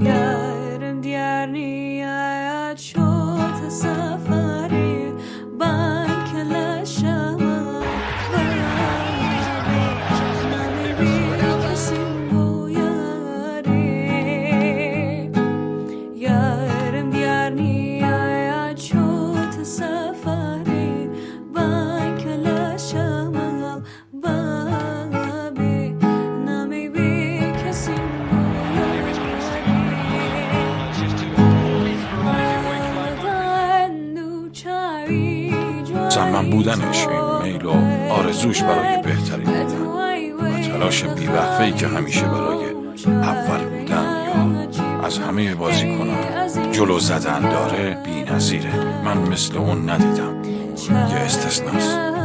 Yarım diğer nihayet şort safari ben kelaşama nami bir kesin bu yari yarım diğer nihayet şort safari ben kelaşama babi nami bir kesin من بودنش، این میل و آرزوش برای بهترین بودن و تلاش بیوقفه‌ای که همیشه برای اول بودن یا از همه بازیکنان جلو زدن داره بی نظیره. من مثل اون ندیدم، یه استثناست.